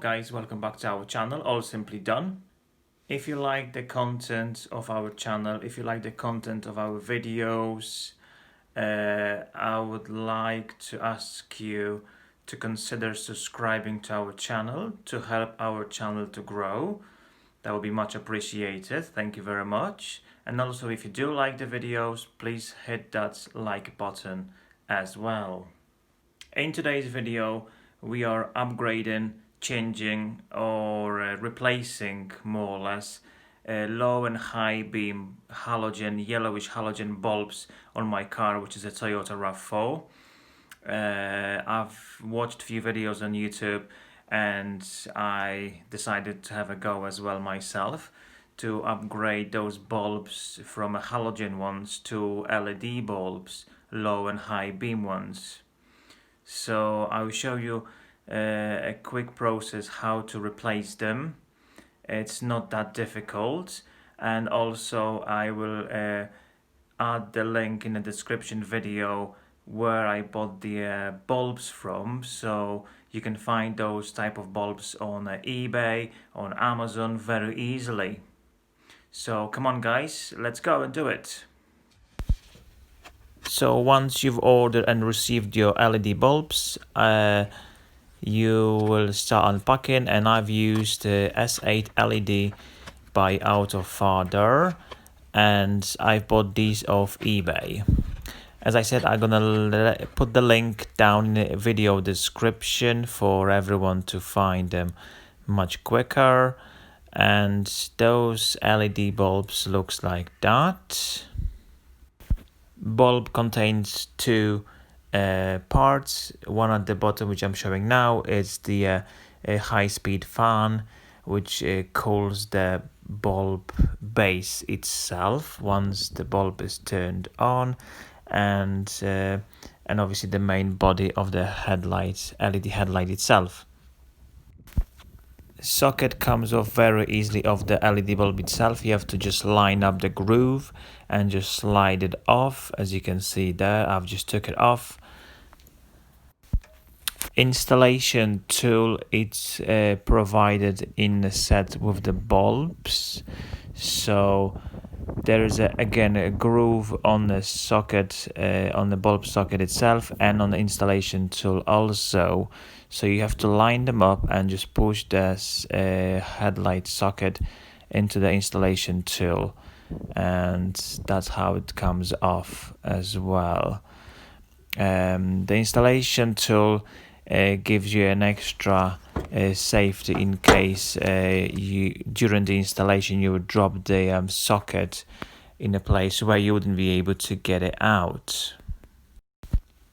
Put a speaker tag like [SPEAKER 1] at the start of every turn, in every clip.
[SPEAKER 1] guys, welcome back to our channel, All Simply Done. If you like the content of our channel, if you like the content of our videos, I would like to ask you to consider subscribing to our channel to help our channel to grow. That would be much appreciated. Thank you very much. And also, if you do like the videos, please hit that like button as well. In today's video, we are upgrading, changing or replacing more or less low and high beam halogen, yellowish halogen bulbs on my car, which is a Toyota Rav4. I've watched a few videos on YouTube and I decided to have a go as well myself to upgrade those bulbs from halogen ones to LED bulbs, low and high beam ones. So I will show you a quick process how to replace them. It's not that difficult, and also I will add the link in the description video where I bought the bulbs from, so you can find those type of bulbs on eBay, on Amazon very easily. So come on guys, let's go and do it. So once you've ordered and received your LED bulbs, you will start unpacking, and I've used S8 LED by Autofather, and I've bought these off eBay. As I said, I'm gonna put the link down in the video description for everyone to find them much quicker. And those LED bulbs looks like that. Bulb contains two parts. One at the bottom, which I'm showing now, is the high-speed fan, which cools the bulb base itself once the bulb is turned on, and obviously the main body of the headlight, LED headlight itself. Socket comes off very easily off the LED bulb itself. You have to just line up the groove and just slide it off. As you can see there, I've just took it off. Installation tool, it's provided in the set with the bulbs. So there is again a groove on the socket, on the bulb socket itself, and on the installation tool also. So you have to line them up and just push this headlight socket into the installation tool, and that's how it comes off as well. The installation tool gives you an extra safety in case during the installation you would drop the socket in a place where you wouldn't be able to get it out.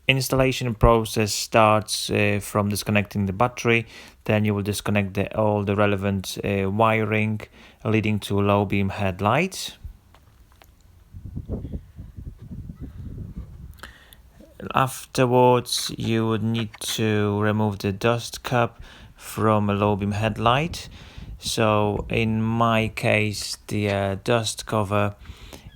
[SPEAKER 1] Installation process starts from disconnecting the battery. Then you will disconnect all the relevant wiring leading to low beam headlight. Afterwards, you would need to remove the dust cap from a low beam headlight. So in my case, the dust cover,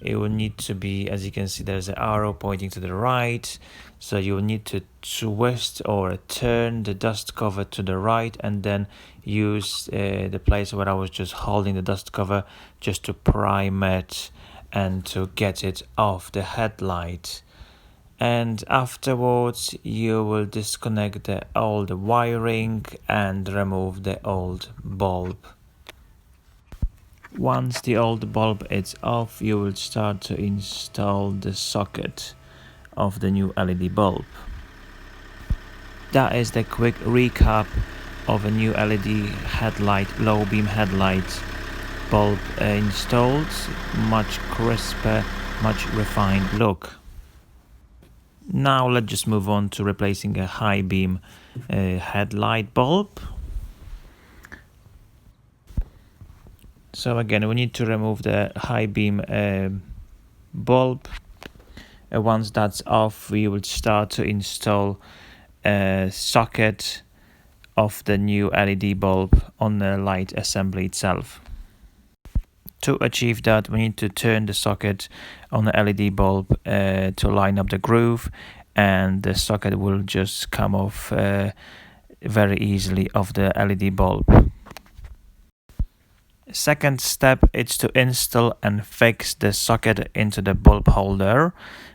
[SPEAKER 1] it will need to be, as you can see, there's an arrow pointing to the right. So you will need to twist or turn the dust cover to the right, and then use the place where I was just holding the dust cover just to prime it and to get it off the headlight. And afterwards, you will disconnect the old wiring and remove the old bulb. Once the old bulb is off, you will start to install the socket of the new LED bulb. That is the quick recap of a new LED headlight, low beam headlight bulb installed. Much crisper, much refined look. Now let's just move on to replacing a high beam headlight bulb. So again, we need to remove the high beam bulb. Once that's off, we will start to install a socket of the new LED bulb on the light assembly itself. To achieve that, we need to turn the socket on the LED bulb to line up the groove, and the socket will just come off very easily of the LED bulb. Second step is to install and fix the socket into the bulb holder.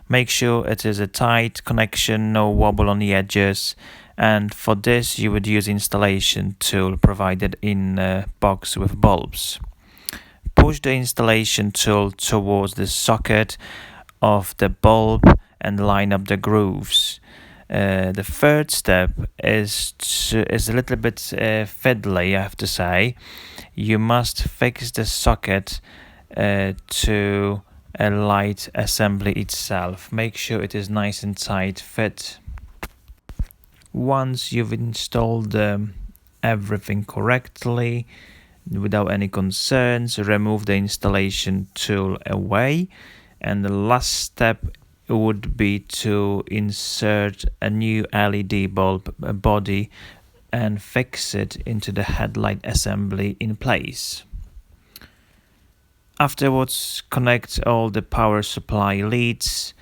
[SPEAKER 1] Make sure it is a tight connection, no wobble on the edges, and for this you would use installation tool provided in a box with bulbs. Push the installation tool towards the socket of the bulb and line up the grooves. The third step is a little bit fiddly, I have to say. You must fix the socket to a light assembly itself. Make sure it is nice and tight fit. Once you've installed everything correctly, without any concerns, remove the installation tool away, and the last step would be to insert a new LED bulb body and fix it into the headlight assembly in place. Afterwards, connect all the power supply leads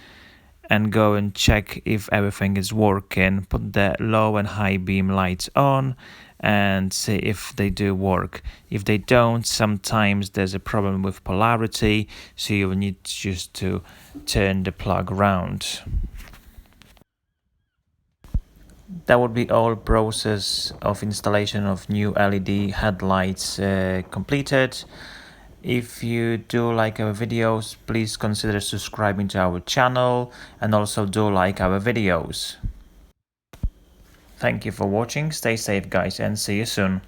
[SPEAKER 1] and go and check if everything is working. Put the low and high beam lights on and see if they do work. If they don't, sometimes there's a problem with polarity, so you will need just to turn the plug around. That would be all process of installation of new LED headlights completed. If you do like our videos, please consider subscribing to our channel and also do like our videos. Thank you for watching, stay safe guys, and see you soon.